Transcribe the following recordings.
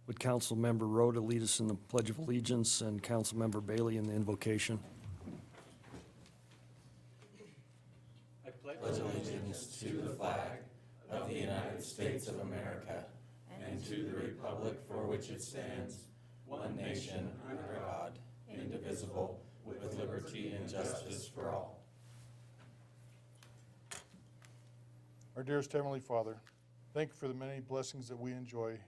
Would Councilmember Rhoda lead us in the Pledge of Allegiance and Councilmember Bailey in the invocation? Pledge allegiance to the flag of the United States of America and to the republic for which it stands, one nation under God, indivisible, with liberty and justice for all. Our dearest Heavenly Father, thank you for the many blessings that we enjoy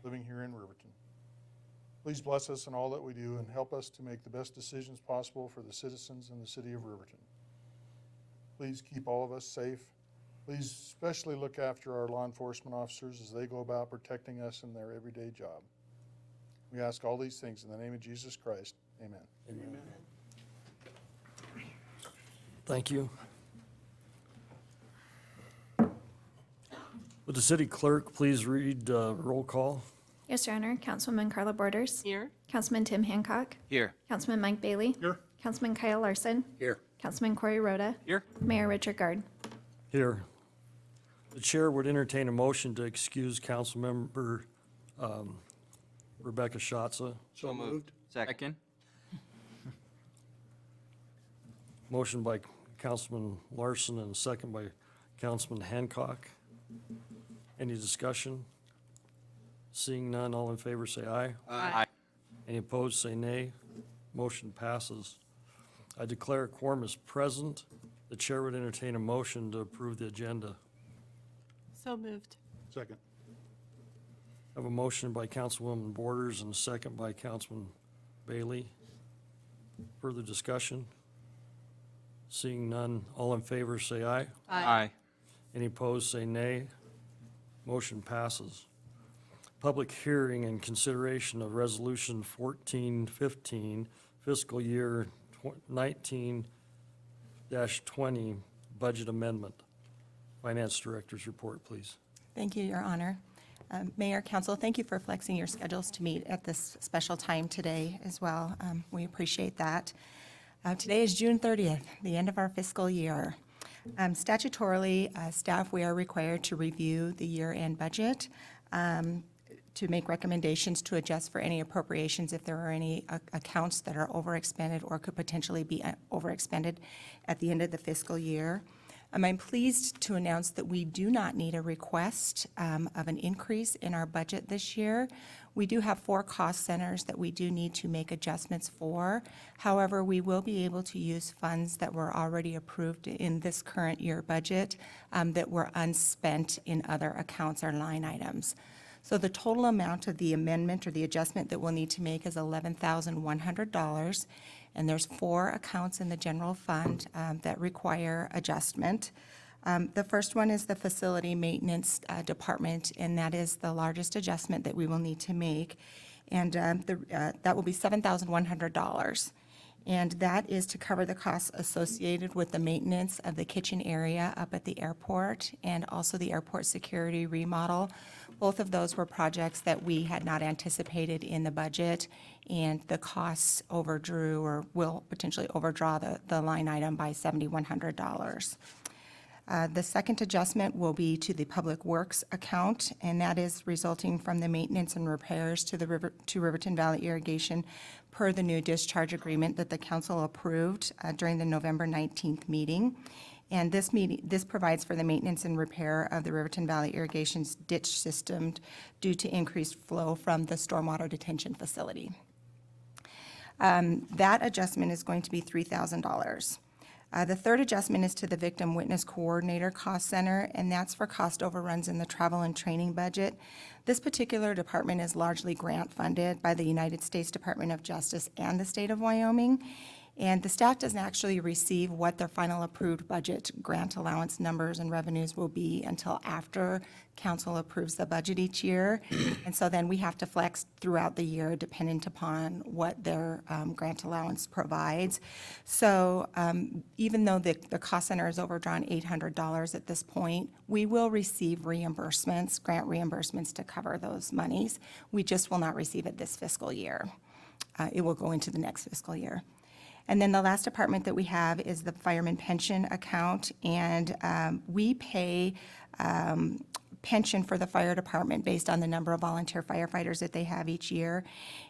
living here in Riverton. Please bless us in all that we do and help us to make the best decisions possible for the citizens in the city of Riverton. Please keep all of us safe. Please especially look after our law enforcement officers as they go about protecting us in their everyday job. We ask all these things in the name of Jesus Christ. Amen. Amen. Thank you. Would the city clerk please read roll call? Yes, Your Honor. Councilwoman Carla Borders. Here. Councilman Tim Hancock. Here. Councilman Mike Bailey. Here. Councilman Kyle Larson. Here. Councilman Corey Rhoda. Here. Mayor Richard Gard. Here. The chair would entertain a motion to excuse Councilmember Rebecca Schatza. So moved. Second. Motion by Councilman Larson and a second by Councilman Hancock. Any discussion? Seeing none, all in favor say aye. Aye. Any opposed, say nay. Motion passes. I declare a quorum is present. The chair would entertain a motion to approve the agenda. So moved. Second. I have a motion by Councilwoman Borders and a second by Councilman Bailey. Further discussion? Seeing none, all in favor say aye. Aye. Any opposed, say nay. Motion passes. Public hearing and consideration of Resolution 1415, fiscal year 19-20 budget amendment. Finance Director's report, please. Thank you, Your Honor. Mayor, Council, thank you for flexing your schedules to meet at this special time today as well. We appreciate that. Today is June 30th, the end of our fiscal year. Statutorily, staff, we are required to review the year-end budget to make recommendations to adjust for any appropriations if there are any accounts that are overexpended or could potentially be overexpended at the end of the fiscal year. I'm pleased to announce that we do not need a request of an increase in our budget this year. We do have 4 cost centers that we do need to make adjustments for. However, we will be able to use funds that were already approved in this current year budget that were unspent in other accounts or line items. So the total amount of the amendment or the adjustment that we'll need to make is $11,100. And there's 4 accounts in the general fund that require adjustment. The first one is the facility maintenance department, and that is the largest adjustment that we will need to make. And that will be $7,100. And that is to cover the costs associated with the maintenance of the kitchen area up at the airport and also the airport security remodel. Both of those were projects that we had not anticipated in the budget, and the costs overdrew or will potentially overdraw the line item by $7,100. The second adjustment will be to the Public Works account, and that is resulting from the maintenance and repairs to Riverton Valley Irrigation per the new discharge agreement that the council approved during the November 19th meeting. And this provides for the maintenance and repair of the Riverton Valley Irrigation's ditch system due to increased flow from the stormwater detention facility. That adjustment is going to be $3,000. The third adjustment is to the Victim Witness Coordinator Cost Center, and that's for cost overruns in the travel and training budget. This particular department is largely grant funded by the United States Department of Justice and the state of Wyoming. And the staff doesn't actually receive what their final approved budget grant allowance numbers and revenues will be until after council approves the budget each year. And so then we have to flex throughout the year dependent upon what their grant allowance provides. So even though the cost center is overdrawn $800 at this point, we will receive reimbursements, grant reimbursements to cover those monies. We just will not receive it this fiscal year. It will go into the next fiscal year. And then the last department that we have is the fireman pension account, and we pay pension for the fire department based on the number of volunteer firefighters that they have each year.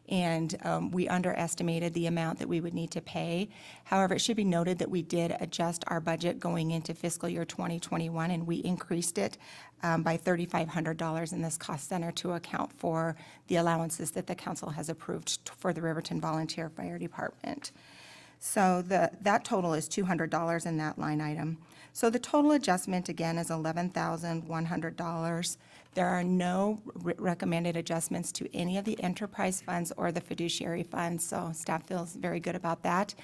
And we underestimated the amount that we would need to pay. However, it should be noted that we did adjust our budget going into fiscal year 2021, and we increased it by $3,500 in this cost center to account for the allowances that the council has approved for the Riverton Volunteer Fire Department. So that total is $200 in that line item. So the total adjustment, again, is $11,100. There are no recommended adjustments to any of the enterprise funds or the fiduciary funds, so staff feels very good about that.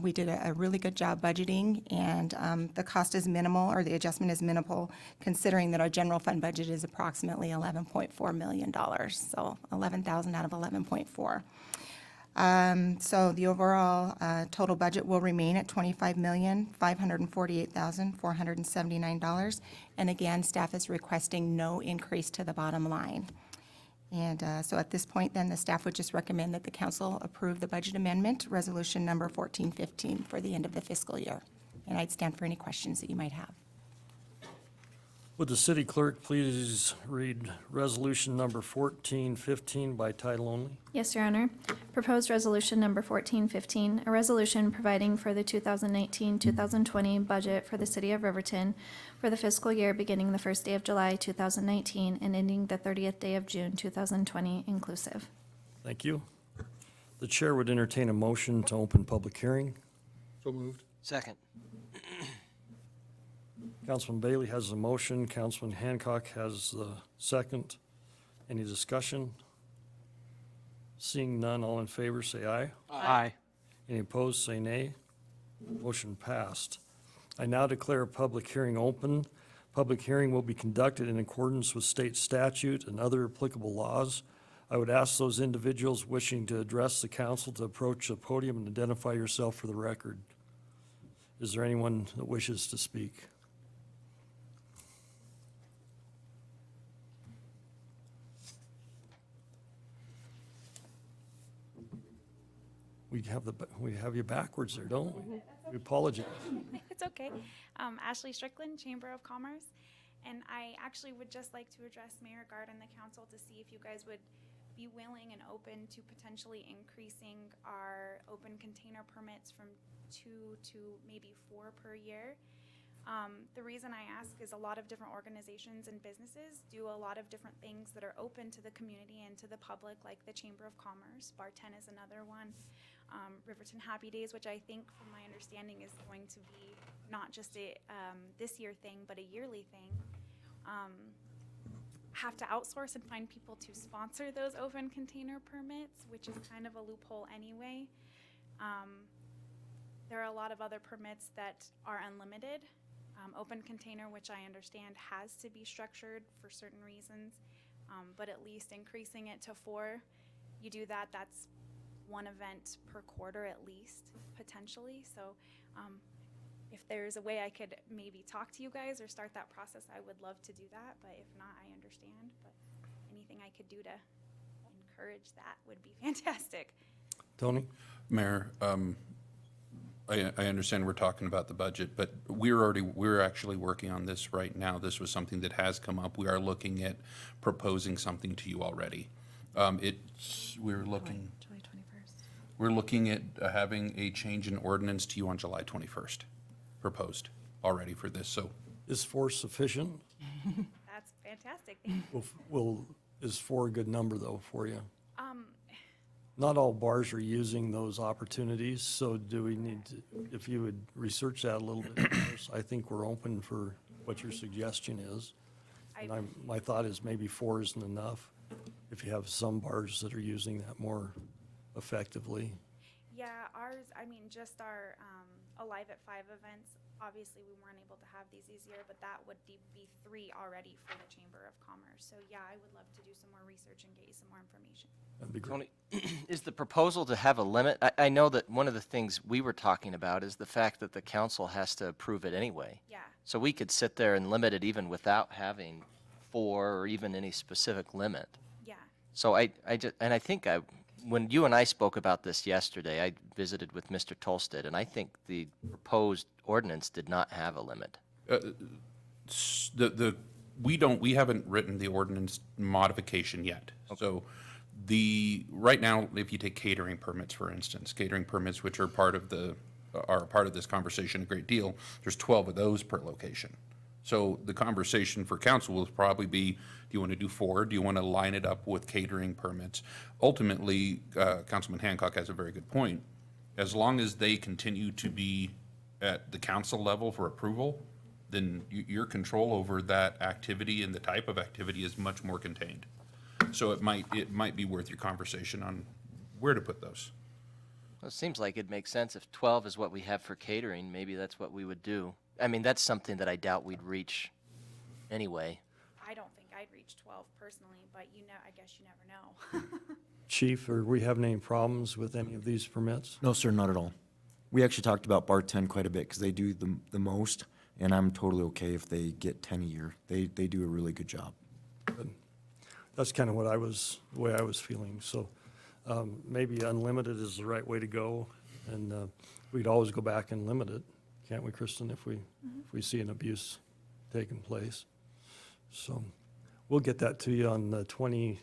We did a really good job budgeting, and the cost is minimal, or the adjustment is minimal, considering that our general fund budget is approximately $11.4 million, so $11,000 out of $11.4. So the overall total budget will remain at $25,548,479. And again, staff is requesting no increase to the bottom line. And so at this point, then, the staff would just recommend that the council approve the budget amendment, resolution number 1415, for the end of the fiscal year. And I'd stand for any questions that you might have. Would the city clerk please read resolution number 1415 by title only? Yes, Your Honor. Proposed resolution number 1415, a resolution providing for the 2019-2020 budget for the city of Riverton for the fiscal year beginning the first day of July 2019 and ending the 30th day of June 2020 inclusive. Thank you. The chair would entertain a motion to open public hearing. So moved. Second. Councilman Bailey has the motion. Councilman Hancock has the second. Any discussion? Seeing none, all in favor, say aye. Aye. Any opposed, say nay. Motion passed. I now declare a public hearing open. Public hearing will be conducted in accordance with state statute and other applicable laws. I would ask those individuals wishing to address the council to approach the podium and identify yourself for the record. Is there anyone that wishes to speak? We have you backwards there, don't we? We apologize. It's okay. Ashley Strickland, Chamber of Commerce. And I actually would just like to address Mayor Gard and the council to see if you guys would be willing and open to potentially increasing our open container permits from 2 to maybe 4 per year. The reason I ask is a lot of different organizations and businesses do a lot of different things that are open to the community and to the public, like the Chamber of Commerce. Bar 10 is another one. Riverton Happy Days, which I think, from my understanding, is going to be not just a this year thing, but a yearly thing. Have to outsource and find people to sponsor those open container permits, which is kind of a loophole anyway. There are a lot of other permits that are unlimited. Open container, which I understand has to be structured for certain reasons, but at least increasing it to 4, you do that, that's 1 event per quarter at least, potentially. So if there's a way I could maybe talk to you guys or start that process, I would love to do that, but if not, I understand. But anything I could do to encourage that would be fantastic. Tony? Mayor, I understand we're talking about the budget, but we're actually working on this right now. This was something that has come up. We are looking at proposing something to you already. We're looking at having a change in ordinance to you on July 21st, proposed already for this, so. Is 4 sufficient? That's fantastic. Thank you. Is 4 a good number, though, for you? Not all bars are using those opportunities, so do we need to, if you would research that a little bit more, I think we're open for what your suggestion is. And my thought is maybe 4 isn't enough, if you have some bars that are using that more effectively. Yeah, ours, I mean, just our Alive at 5 events, obviously we weren't able to have these year, but that would be 3 already for the Chamber of Commerce. So yeah, I would love to do some more research and get you some more information. That'd be great. Tony, is the proposal to have a limit? I know that one of the things we were talking about is the fact that the council has to approve it anyway. Yeah. So we could sit there and limit it even without having 4 or even any specific limit. Yeah. So I think when you and I spoke about this yesterday, I visited with Mr. Tolstead, and I think the proposed ordinance did not have a limit. The we haven't written the ordinance modification yet. So right now, if you take catering permits, for instance, catering permits, which are part of this conversation a great deal, there's 12 of those per location. So the conversation for council will probably be, do you want to do 4? Do you want to line it up with catering permits? Ultimately, Councilman Hancock has a very good point. As long as they continue to be at the council level for approval, then your control over that activity and the type of activity is much more contained. So it might be worth your conversation on where to put those. Well, it seems like it makes sense. If 12 is what we have for catering, maybe that's what we would do. I mean, that's something that I doubt we'd reach anyway. I don't think I'd reach 12 personally, but I guess you never know. Chief, are we having any problems with any of these permits? No, sir, not at all. We actually talked about Bar 10 quite a bit because they do the most, and I'm totally okay if they get 10 a year. They do a really good job. That's kind of the way I was feeling. So maybe unlimited is the right way to go, and we'd always go back and limit it, can't we, Kristen, if we see an abuse taking place? So we'll get that to you on the 24th?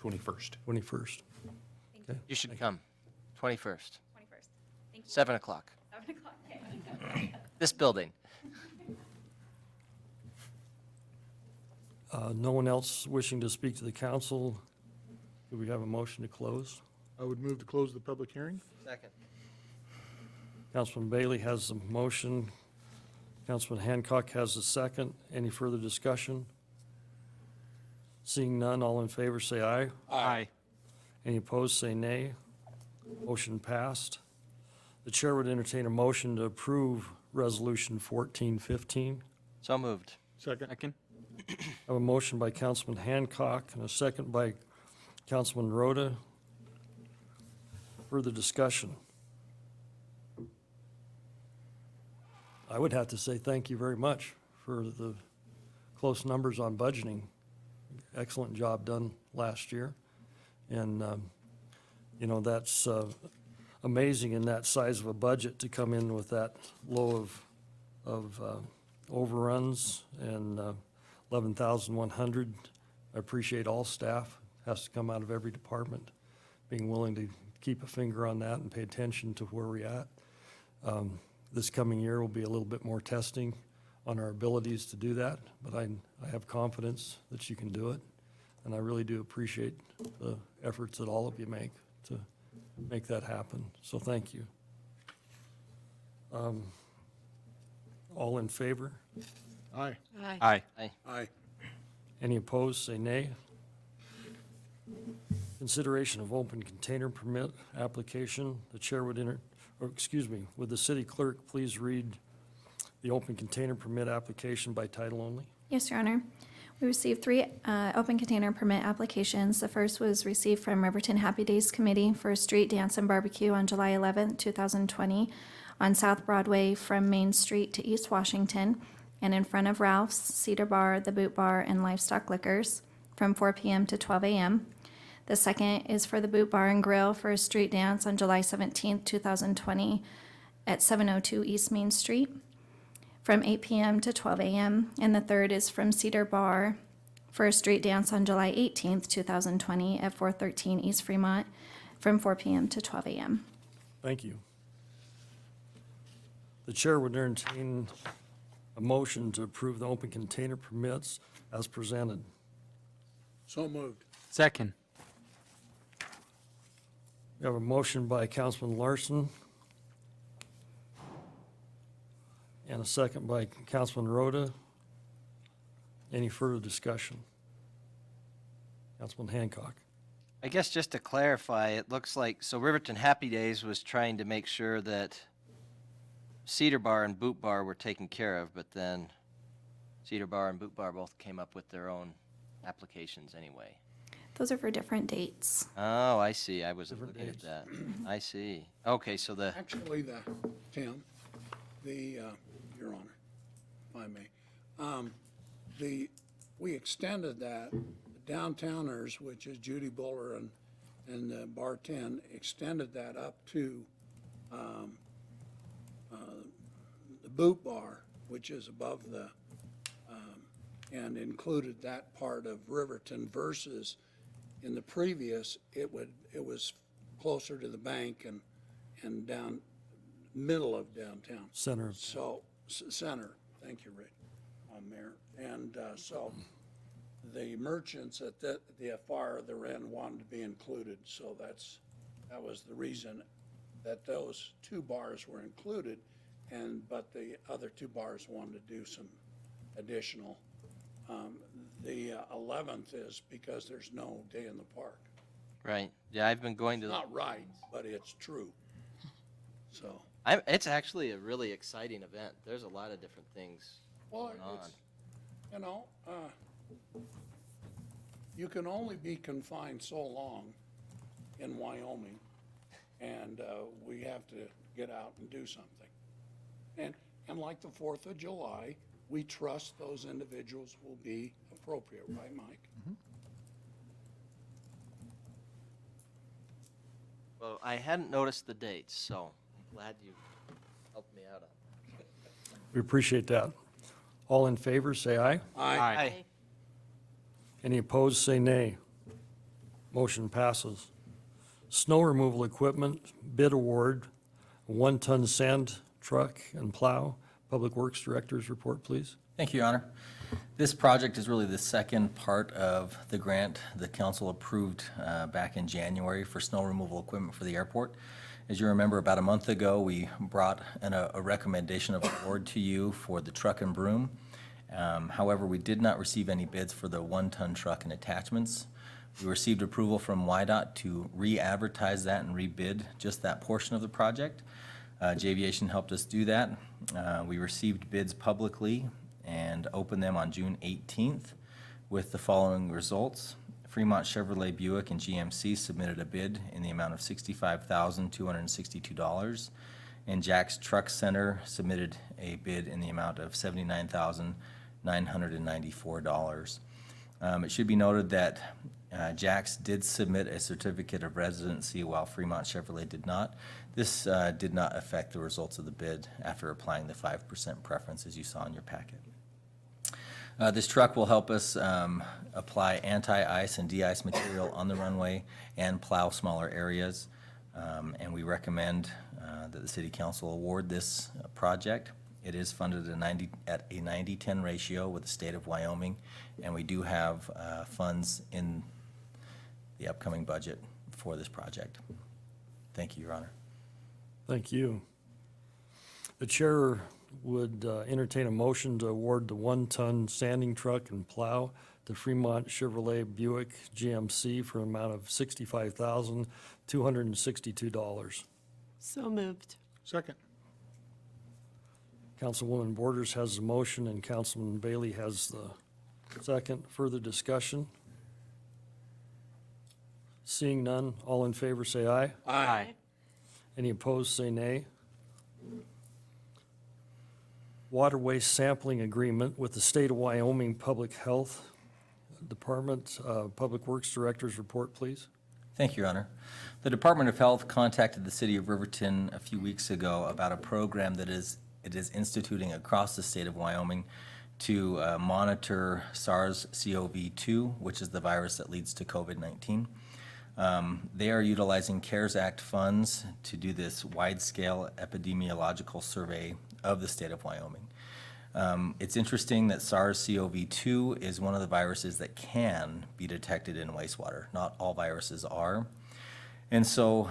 21st. 21st. Okay. You should come, 21st, 21st. Thank you. 7 o'clock, 7 o'clock. Okay. this building. No one else wishing to speak to the council? Do we have a motion to close? I would move to close the public hearing. Second. Councilman Bailey has the motion. Councilman Hancock has the second. Any further discussion? Seeing none, all in favor say aye. Aye. Any opposed, say nay. Motion passed. The chair would entertain a motion to approve Resolution 1415. So moved. Second. I have a motion by Councilman Hancock and a second by Councilman Rhoda. Further discussion? I would have to say thank you very much for the close numbers on budgeting. Excellent job done last year. And, that's amazing in that size of a budget to come in with that low of overruns and 11,100. I appreciate all staff, has to come out of every department, being willing to keep a finger on that and pay attention to where we're at. This coming year will be a little bit more testing on our abilities to do that, but I have confidence that you can do it, and I really do appreciate the efforts that all of you make to make that happen, so thank you. All in favor? Aye. Aye. Aye. Aye. Aye. Any opposed, say nay. Consideration of open container permit application. The chair would would the city clerk please read the open container permit application by title only? Yes, Your Honor. We received 3 open container permit applications. The first was received from Riverton Happy Days Committee for a street dance and barbecue on July 11, 2020 on South Broadway from Main Street to East Washington and in front of Ralph's, Cedar Bar, The Boot Bar, and Livestock Liquors from 4 p.m. to 12 a.m. The second is for the Boot Bar and Grill for a street dance on July 17, 2020 at 702 East Main Street from 8 p.m. to 12 a.m. And the third is from Cedar Bar for a street dance on July 18, 2020 at 413 East Fremont from 4 p.m. to 12 a.m. Thank you. The chair would entertain a motion to approve the open container permits as presented. So moved. Second. We have a motion by Councilman Larson and a second by Councilman Rhoda. Any further discussion? Councilman Hancock. I guess just to clarify, it looks like, so Riverton Happy Days was trying to make sure that Cedar Bar and Boot Bar were taken care of, but then Cedar Bar and Boot Bar both came up with their own applications anyway. Those are for different dates. Oh, I see. I wasn't Different looking at dates. that. I see. Okay, so Actually, Tim, Your Honor, if I may, we extended that, the Downtowners, which is Judy Buller and Bar 10, extended that up to the Boot Bar, which is above the and included that part of Riverton versus in the previous, it was closer to the bank and down middle of downtown. Center. So, center, thank you, Rick, Mayor. And so the merchants at the far other end wanted to be included, so that was the reason that those two bars were included, but the other two bars wanted to do some additional. The 11th is because there's no day in the park. Right. Yeah, I've been going to. It's not right, but it's true. So, It's actually a really exciting event. There's a lot of different things well, going on. it's, you know, you can only be confined so long in Wyoming, and we have to get out and do something. And like the 4th of July, we trust those individuals will be appropriate, right, Mike? Well, I hadn't noticed the dates, so I'm glad you helped me out on that. We appreciate that. All in favor, say aye. Aye. Any opposed, say nay. Motion passes. Snow removal equipment bid award, 1-ton sand truck and plow. Public Works Director's report, please. Thank you, Your Honor. This project is really the second part of the grant the council approved back in January for snow removal equipment for the airport. As you remember, about a month ago, we brought a recommendation of award to you for the truck and broom. However, we did not receive any bids for the 1-ton truck and attachments. We received approval from YDOT to re-advertise that and rebid just that portion of the project. J-Aviation helped us do that. We received bids publicly and opened them on June 18th with the following results. Fremont Chevrolet Buick and GMC submitted a bid in the amount of $65,262, and Jack's Truck Center submitted a bid in the amount of $79,994. It should be noted that Jack's did submit a certificate of residency while Fremont Chevrolet did not. This did not affect the results of the bid after applying the 5% preference as you saw in your packet. This truck will help us apply anti-ice and de-ice material on the runway and plow smaller areas. And we recommend that the City Council award this project. It is funded at a 90-10 ratio with the state of Wyoming, and we do have funds in the upcoming budget for this project. Thank you, Your Honor. Thank you. The chair would entertain a motion to award the 1-ton sanding truck and plow to Fremont Chevrolet Buick GMC for an amount of $65,262. So moved. Second. Councilwoman Borders has the motion and Councilman Bailey has the second. Further discussion? Seeing none, all in favor say aye. Aye. Any opposed, say nay. Water waste sampling agreement with the State of Wyoming Public Health Department. Public Works Director's report, please. Thank you, Your Honor. The Department of Health contacted the City of Riverton a few weeks ago about a program that it is instituting across the state of Wyoming to monitor SARS-CoV-2, which is the virus that leads to COVID-19. They are utilizing CARES Act funds to do this wide-scale epidemiological survey of the state of Wyoming. It's interesting that SARS-CoV-2 is one of the viruses that can be detected in wastewater. Not all viruses are. And so,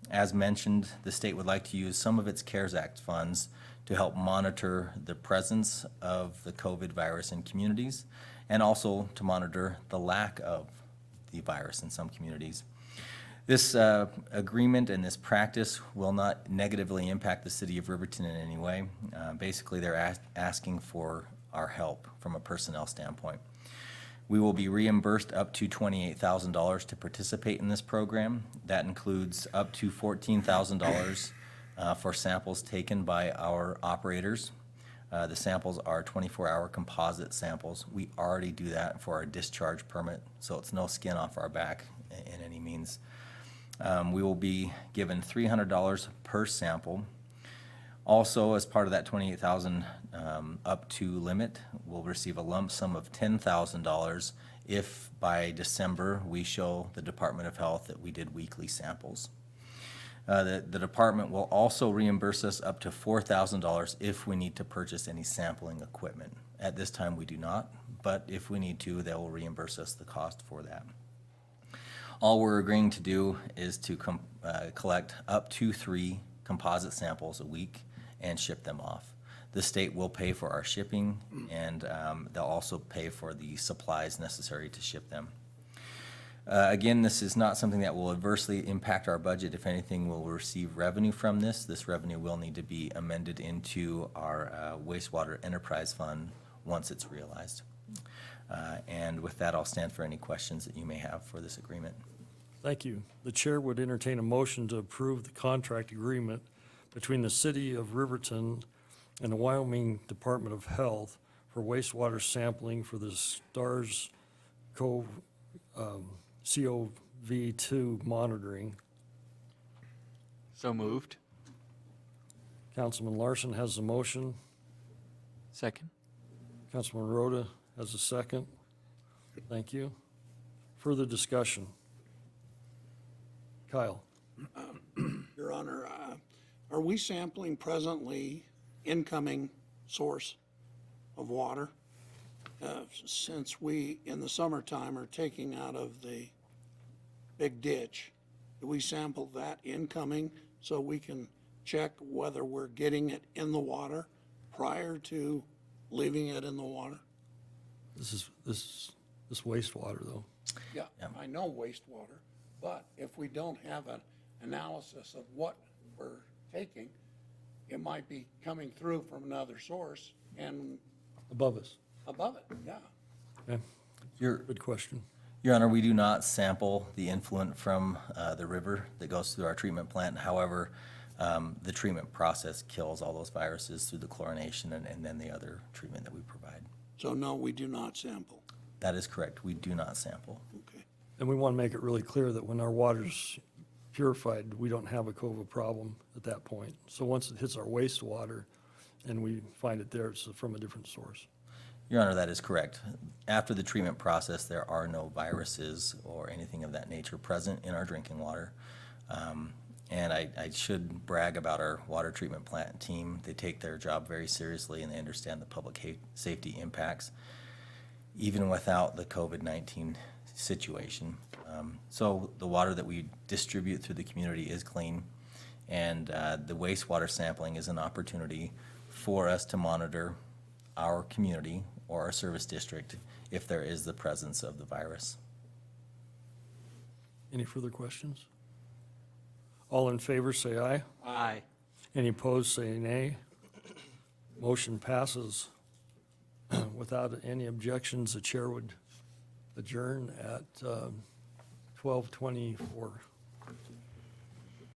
as mentioned, the state would like to use some of its CARES Act funds to help monitor the presence of the COVID virus in communities and also to monitor the lack of the virus in some communities. This agreement and this practice will not negatively impact the city of Riverton in any way. Basically, they're asking for our help from a personnel standpoint. We will be reimbursed up to $28,000 to participate in this program. That includes up to $14,000 for samples taken by our operators. The samples are 24-hour composite samples. We already do that for our discharge permit, so it's no skin off our back in any means. We will be given $300 per sample. Also, as part of that $28,000 up to limit will receive a lump sum of $10,000 if by December we show the Department of Health that we did weekly samples. The department will also reimburse us up to $4,000 if we need to purchase any sampling equipment. At this time, we do not, but if we need to, they will reimburse us the cost for that. All we're agreeing to do is to collect up to 3 composite samples a week and ship them off. The state will pay for our shipping, and they'll also pay for the supplies necessary to ship them. Again, this is not something that will adversely impact our budget. If anything, we'll receive revenue from this. This revenue will need to be amended into our wastewater enterprise fund once it's realized. And with that, I'll stand for any questions that you may have for this agreement. Thank you. The chair would entertain a motion to approve the contract agreement between the City of Riverton and the Wyoming Department of Health for wastewater sampling for the STARS COV2 monitoring. So moved. Councilman Larson has the motion. Second. Councilman Rhoda has a second. Thank you. Further discussion? Kyle? Your Honor, are we sampling presently incoming source of water? Since we, in the summertime, are taking out of the big ditch, do we sample that incoming so we can check whether we're getting it in the water prior to leaving it in the water? This wastewater, though. Yeah, I know wastewater, but if we don't have an analysis of what we're taking, it might be coming through from another source and Above us. above it, yeah. Okay. Good question. Your Honor, we do not sample the influent from the river that goes through our treatment plant. However, the treatment process kills all those viruses through the chlorination and then the other treatment that we provide. So no, we do not sample. That is correct. We do not sample. Okay. And we want to make it really clear that when our water's purified, we don't have a COVA problem at that point. So once it hits our wastewater and we find it there, it's from a different source. Your Honor, that is correct. After the treatment process, there are no viruses or anything of that nature present in our drinking water. And I should brag about our water treatment plant team. They take their job very seriously and they understand the public safety impacts, even without the COVID-19 situation. So the water that we distribute through the community is clean, and the wastewater sampling is an opportunity for us to monitor our community or our service district if there is the presence of the virus. Any further questions? All in favor, say aye. Aye. Any opposed, say nay. Motion passes. Without any objections, the chair would adjourn at 12:24.